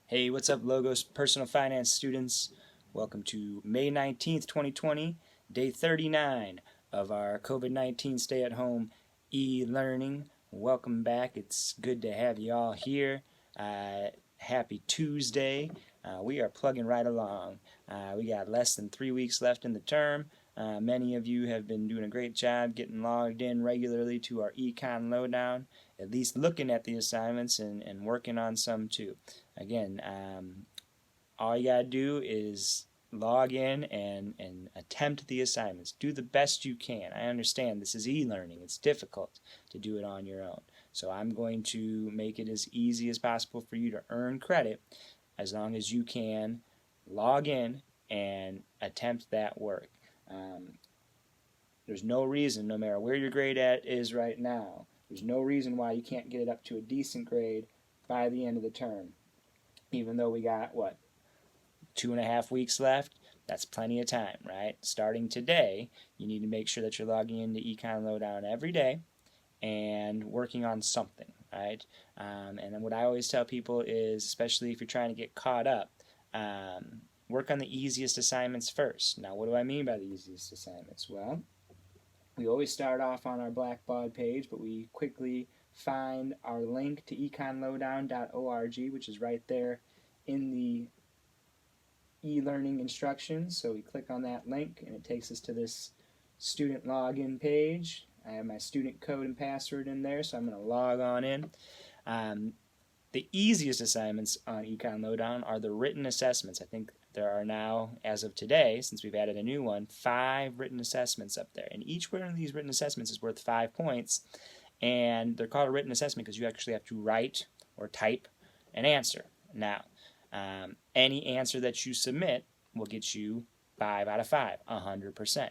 Hey, what's up, Logos Personal Finance students? Welcome to May 19th, 2020, day 39 of our COVID-19 stay-at-home e-learning. Welcome back. It's good to have you all here. Happy Tuesday. We are plugging right along. We got less than 3 weeks left in the term. Many of you have been doing a great job getting logged in regularly to our Econ Lowdown, at least looking at the assignments and working on some too. Again, all you gotta do is log in and attempt the assignments. Do the best you can. I understand this is e-learning. It's difficult to do it on your own. So I'm going to make it as easy as possible for you to earn credit as long as you can log in and attempt that work. There's no reason, no matter where your grade is right now, there's no reason why you can't get it up to a decent grade by the end of the term. Even though we got, 2.5 weeks left, that's plenty of time, right? Starting today, you need to make sure that you're logging into Econ Lowdown every day and working on something, right? And then what I always tell people is, especially if you're trying to get caught up, work on the easiest assignments first. Now, what do I mean by the easiest assignments? Well, we always start off on our Blackbaud page, but we quickly find our link to econlowdown.org, which is right there in the e-learning instructions. So we click on that link and it takes us to this student login page. I have my student code and password in there, so I'm going to log on in. The easiest assignments on Econ Lowdown are the written assessments. I think there are now, as of today, since we've added a new one, 5 written assessments up there. And each one of these written assessments is worth 5 points. And they're called a written assessment because you actually have to write or type an answer. Now, any answer that you submit will get you 5 out of 5, 100%.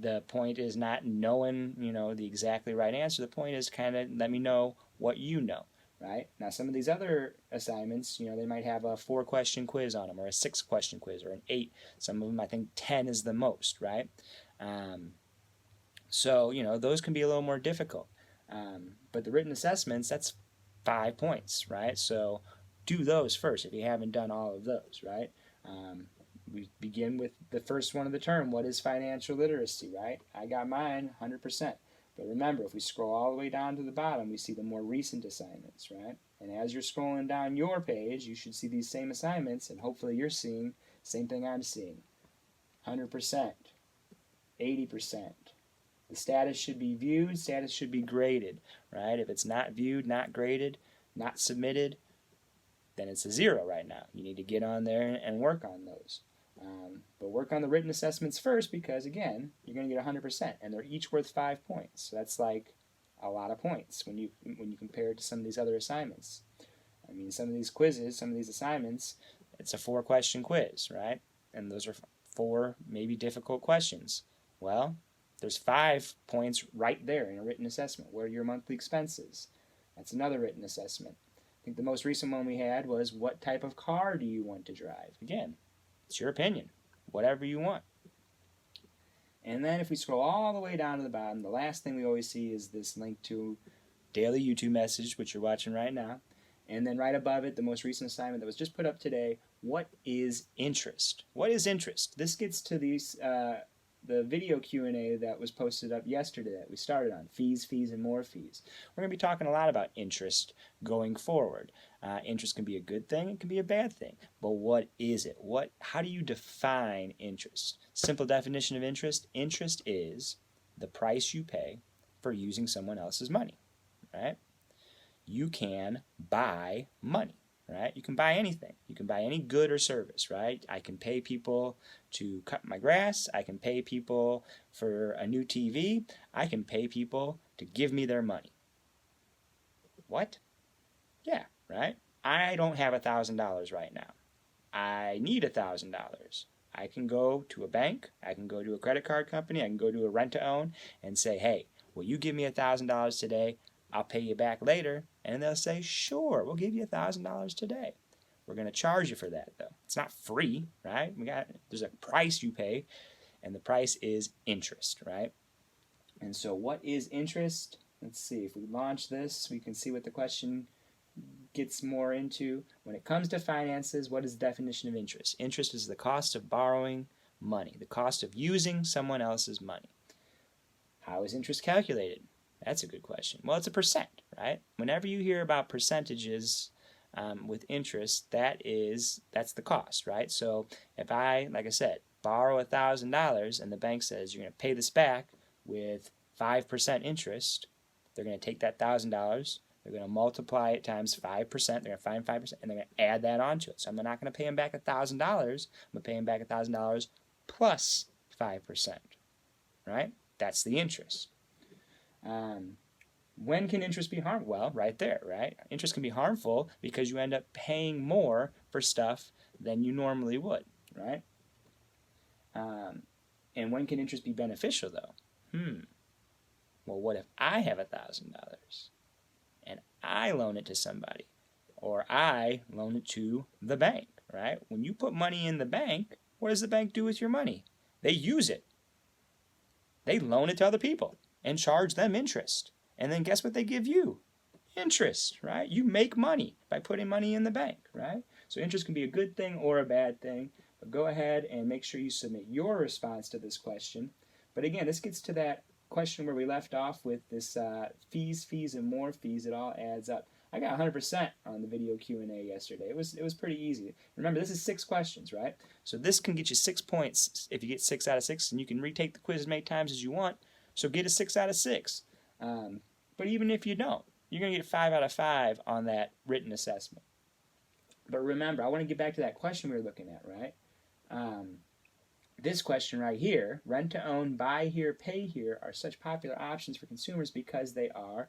The point is not knowing, the exactly right answer. The point is kind of let me know what you know, right? Now, some of these other assignments, they might have a 4-question quiz on them, or a 6-question quiz, or an 8. Some of them, I think 10 is the most, right? So, those can be a little more difficult. But the written assessments, that's 5 points, right? So do those first if you haven't done all of those, right? We begin with the first one of the term. What is financial literacy, right? I got mine 100%. But remember, if we scroll all the way down to the bottom, we see the more recent assignments, right? And as you're scrolling down your page, you should see these same assignments, and hopefully you're seeing the same thing I'm seeing. 100%, 80%. The status should be viewed, status should be graded, right? If it's not viewed, not graded, not submitted, then it's a 0 right now. You need to get on there and work on those. But work on the written assessments first because, again, you're going to get 100%, and they're each worth 5 points. So that's like a lot of points when you compare it to some of these other assignments. I mean, some of these quizzes, some of these assignments, it's a 4-question quiz, right? And those are 4 maybe difficult questions. Well, there's 5 points right there in a written assessment. What are your monthly expenses? That's another written assessment. I think the most recent one we had was, what type of car do you want to drive? Again, it's your opinion. Whatever you want. And then if we scroll all the way down to the bottom, the last thing we always see is this link to daily YouTube message, which you're watching right now. And then right above it, the most recent assignment that was just put up today, what is interest? What is interest? This gets to these the video Q&A that was posted up yesterday that we started on, fees, and more fees. We're going to be talking a lot about interest going forward. Interest can be a good thing, it can be a bad thing, but what is it? How do you define interest? Simple definition of interest: interest is the price you pay for using someone else's money, right? You can buy money. Right? You can buy anything. You can buy any good or service, right? I can pay people to cut my grass. I can pay people for a new TV. I can pay people to give me their money. What? Yeah, right? I don't have $1,000 right now. I need $1,000. I can go to a bank. I can go to a credit card company. I can go to a rent-to-own and say, hey, will you give me $1,000 today? I'll pay you back later. And they'll say, sure, we'll give you $1,000 today. We're going to charge you for that, though. It's not free, right? There's a price you pay, and the price is interest, right? And so what is interest? Let's see. If we launch this, we can see what the question gets more into when it comes to finances, what is the definition of interest? Interest is the cost of borrowing money, the cost of using someone else's money. How is interest calculated? That's a good question. Well, it's a percent, right? Whenever you hear about percentages with interest, that's the cost, right? So if I, like I said, borrow $1,000 and the bank says you're going to pay this back with 5% interest, they're going to take that $1,000, they're going to multiply it times 5%, they're going to find 5%, and they're going to add that onto it. So I'm not going to pay them back $1,000, I'm going to pay them back $1,000 plus 5%, right? That's the interest. When can interest be harmful? Well, right there, right? Interest can be harmful because you end up paying more for stuff than you normally would, right? And when can interest be beneficial, though? Well, what if I have $1,000 and I loan it to somebody, or I loan it to the bank, right? When you put money in the bank, what does the bank do with your money? They use it. They loan it to other people and charge them interest. And then guess what they give you? Interest, right? You make money by putting money in the bank, right? So interest can be a good thing or a bad thing. But go ahead and make sure you submit your response to this question. But again, this gets to that question where we left off with this fees, and more fees. It all adds up. I got 100% on the video Q&A yesterday. It was pretty easy. Remember, this is 6 questions, right? So this can get you 6 points if you get 6 out of 6, and you can retake the quiz as many times as you want. So get a 6 out of 6. But even if you don't, you're going to get 5 out of 5 on that written assessment. But remember, I want to get back to that question we were looking at, right? This question right here, rent to own, buy here, pay here, are such popular options for consumers because they are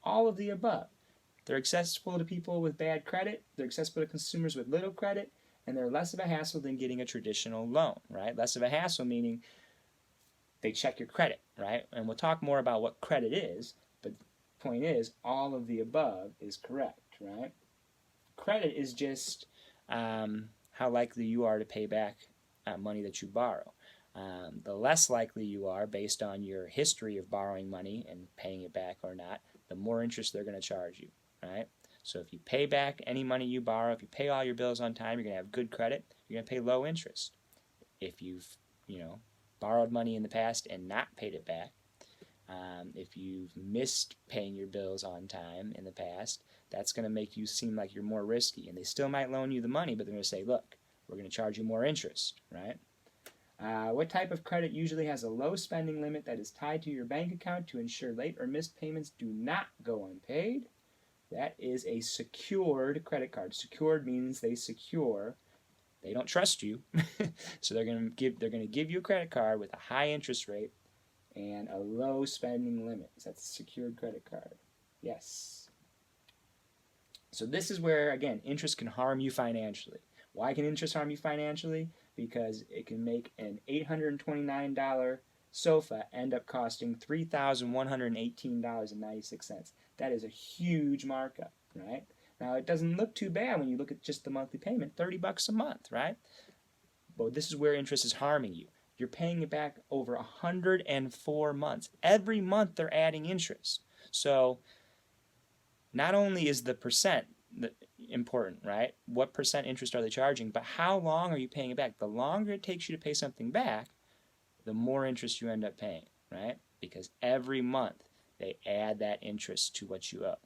all of the above. They're accessible to people with bad credit, they're accessible to consumers with little credit, and they're less of a hassle than getting a traditional loan, right? Less of a hassle meaning they check your credit, right? And we'll talk more about what credit is, but the point is, all of the above is correct, right? Credit is just how likely you are to pay back money that you borrow. The less likely you are, based on your history of borrowing money and paying it back or not, the more interest they're going to charge you, right? So if you pay back any money you borrow, if you pay all your bills on time, you're going to have good credit, you're going to pay low interest. If you've, borrowed money in the past and not paid it back, if you've missed paying your bills on time in the past, that's going to make you seem like you're more risky. And they still might loan you the money, but they're going to say, look, we're going to charge you more interest, right? What type of credit usually has a low spending limit that is tied to your bank account to ensure late or missed payments do not go unpaid? That is a secured credit card. Secured means they don't trust you, so they're going to give you a credit card with a high interest rate and a low spending limit. So that's a secured credit card. Yes. So this is where, again, interest can harm you financially. Why can interest harm you financially? Because it can make an $829 sofa end up costing $3,118.96. That is a huge markup, right? Now, it doesn't look too bad when you look at just the monthly payment, $30 a month, right? But this is where interest is harming you. You're paying it back over 104 months. Every month they're adding interest. So not only is the percent important, right? What percent interest are they charging? But how long are you paying it back? The longer it takes you to pay something back, the more interest you end up paying, right? Because every month they add that interest to what you owe.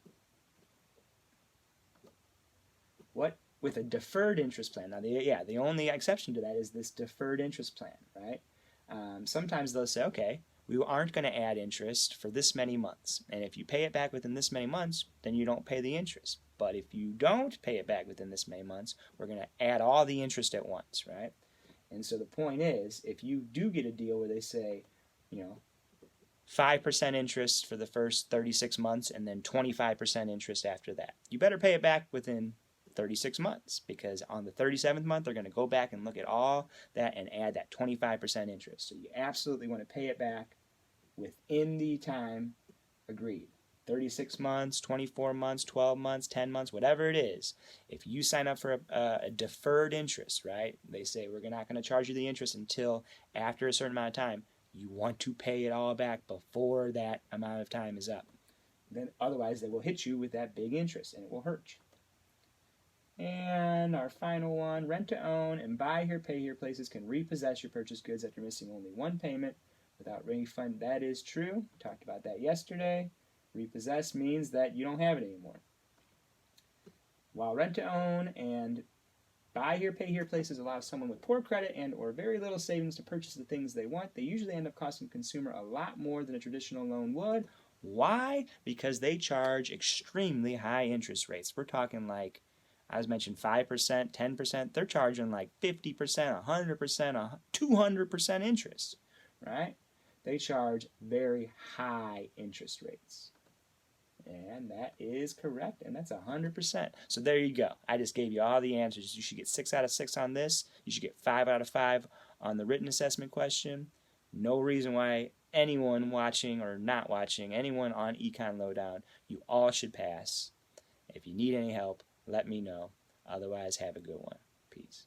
What with a deferred interest plan? Now, the only exception to that is this deferred interest plan, right? Sometimes they'll say, okay, we aren't going to add interest for this many months, and if you pay it back within this many months, then you don't pay the interest. But if you don't pay it back within this many months, we're going to add all the interest at once, right? And so the point is, if you do get a deal where they say, 5% interest for the first 36 months and then 25% interest after that, you better pay it back within 36 months, because on the 37th month they're going to go back and look at all that and add that 25% interest. So you absolutely want to pay it back within the time agreed. 36 months, 24 months, 12 months, 10 months, whatever it is. If you sign up for a deferred interest, right, they say we're not going to charge you the interest until after a certain amount of time. You want to pay it all back before that amount of time is up. Then otherwise they will hit you with that big interest and it will hurt you. And our final one, rent-to-own and buy here, pay here places can repossess your purchased goods after missing only one payment without refund. That is true. We talked about that yesterday. Repossess means that you don't have it anymore. While rent-to-own and buy here, pay here places allow someone with poor credit and or very little savings to purchase the things they want, they usually end up costing the consumer a lot more than a traditional loan would. Why? Because they charge extremely high interest rates. We're talking like, I was mentioned 5%, 10%. They're charging like 50%, 100%, 200% interest, right? They charge very high interest rates. And that is correct, and that's 100%. So there you go. I just gave you all the answers. You should get 6 out of 6 on this. You should get 5 out of 5 on the written assessment question. No reason why anyone watching or not watching, anyone on Econ Lowdown, you all should pass. If you need any help, let me know. Otherwise, have a good one. Peace.